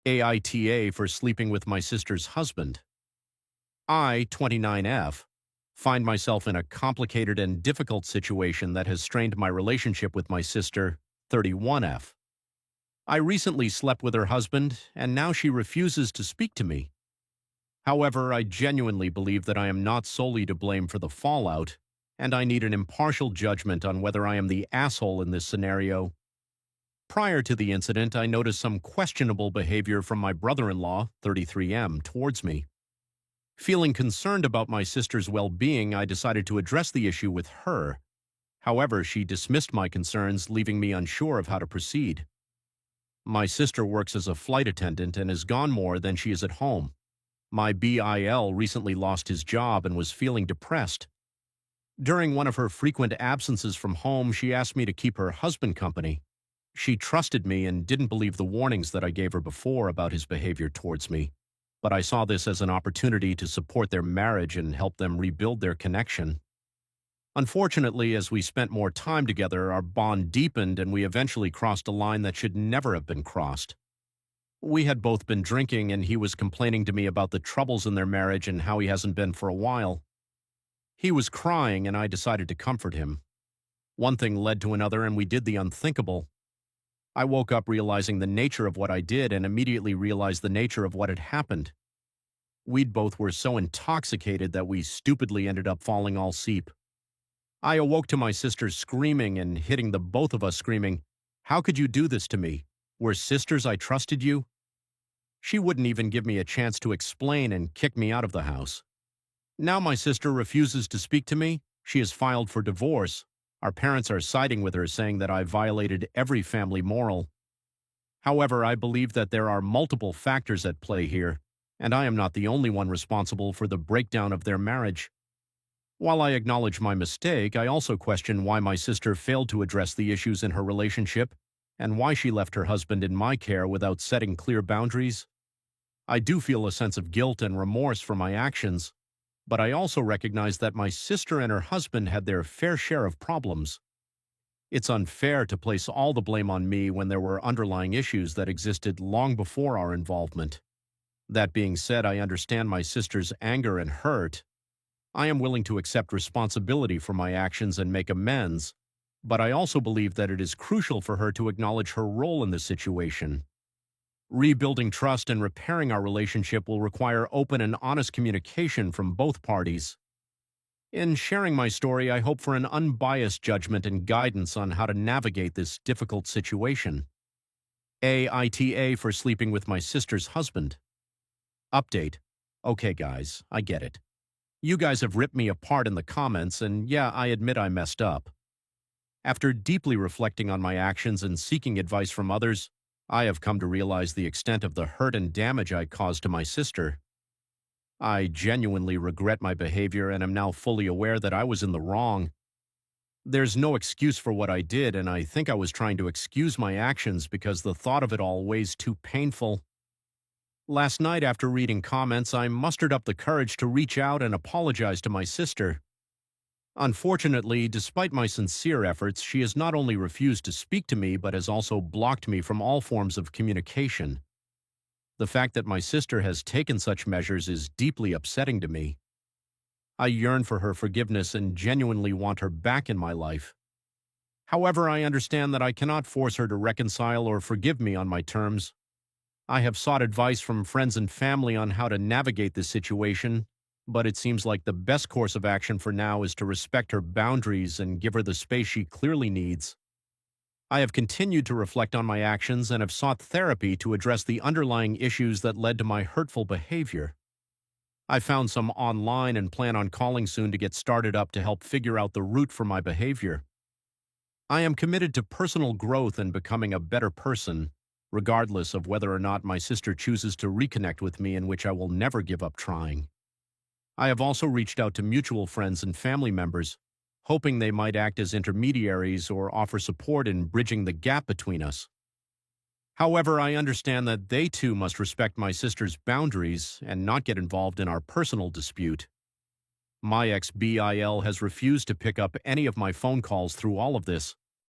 AITA for sleeping with my sister's husband. I, 29F, find myself in a complicated and difficult situation that has strained my relationship with my sister, 31F. I recently slept with her husband, and now she refuses to speak to me. However, I genuinely believe that I am not solely to blame for the fallout, and I need an impartial judgment on whether I am the asshole in this scenario. Prior to the incident, I noticed some questionable behavior from my brother-in-law, 33M, towards me. Feeling concerned about my sister's well-being, I decided to address the issue with her. However, she dismissed my concerns, leaving me unsure of how to proceed. My sister works as a flight attendant and is gone more than she is at home. My BIL recently lost his job and was feeling depressed. During one of her frequent absences from home, she asked me to keep her husband company. She trusted me and didn't believe the warnings that I gave her before about his behavior towards me, but I saw this as an opportunity to support their marriage and help them rebuild their connection. Unfortunately, as we spent more time together, our bond deepened and we eventually crossed a line that should never have been crossed. We had both been drinking and he was complaining to me about the troubles in their marriage and how he hasn't been for a while. He was crying and I decided to comfort him. One thing led to another and we did the unthinkable. I woke up realizing the nature of what I did and immediately realized the nature of what had happened. We both were so intoxicated that we stupidly ended up falling all asleep. I awoke to my sister screaming and hitting the both of us screaming, "How could you do this to me? We're sisters, I trusted you." She wouldn't even give me a chance to explain and kicked me out of the house. Now my sister refuses to speak to me. She has filed for divorce. Our parents are siding with her, saying that I violated every family moral. However, I believe that there are multiple factors at play here, and I am not the only one responsible for the breakdown of their marriage. While I acknowledge my mistake, I also question why my sister failed to address the issues in her relationship and why she left her husband in my care without setting clear boundaries. I do feel a sense of guilt and remorse for my actions, but I also recognize that my sister and her husband had their fair share of problems. It's unfair to place all the blame on me when there were underlying issues that existed long before our involvement. That being said, I understand my sister's anger and hurt. I am willing to accept responsibility for my actions and make amends, but I also believe that it is crucial for her to acknowledge her role in the situation. Rebuilding trust and repairing our relationship will require open and honest communication from both parties. In sharing my story, I hope for an unbiased judgment and guidance on how to navigate this difficult situation. AITA for sleeping with my sister's husband. Update. Okay guys, I get it. You guys have ripped me apart in the comments, and yeah, I admit I messed up. After deeply reflecting on my actions and seeking advice from others, I have come to realize the extent of the hurt and damage I caused to my sister. I genuinely regret my behavior and am now fully aware that I was in the wrong. There's no excuse for what I did, and I think I was trying to excuse my actions because the thought of it all weighs too painful. Last night, after reading comments, I mustered up the courage to reach out and apologize to my sister. Unfortunately, despite my sincere efforts, she has not only refused to speak to me but has also blocked me from all forms of communication. The fact that my sister has taken such measures is deeply upsetting to me. I yearn for her forgiveness and genuinely want her back in my life. However, I understand that I cannot force her to reconcile or forgive me on my terms. I have sought advice from friends and family on how to navigate this situation, but it seems like the best course of action for now is to respect her boundaries and give her the space she clearly needs. I have continued to reflect on my actions and have sought therapy to address the underlying issues that led to my hurtful behavior. I found some online and plan on calling soon to get started up to help figure out the root for my behavior. I am committed to personal growth and becoming a better person, regardless of whether or not my sister chooses to reconnect with me, in which I will never give up trying. I have also reached out to mutual friends and family members, hoping they might act as intermediaries or offer support in bridging the gap between us. However, I understand that they too must respect my sister's boundaries and not get involved in our personal dispute. My ex-BIL has refused to pick up any of my phone calls through all of this.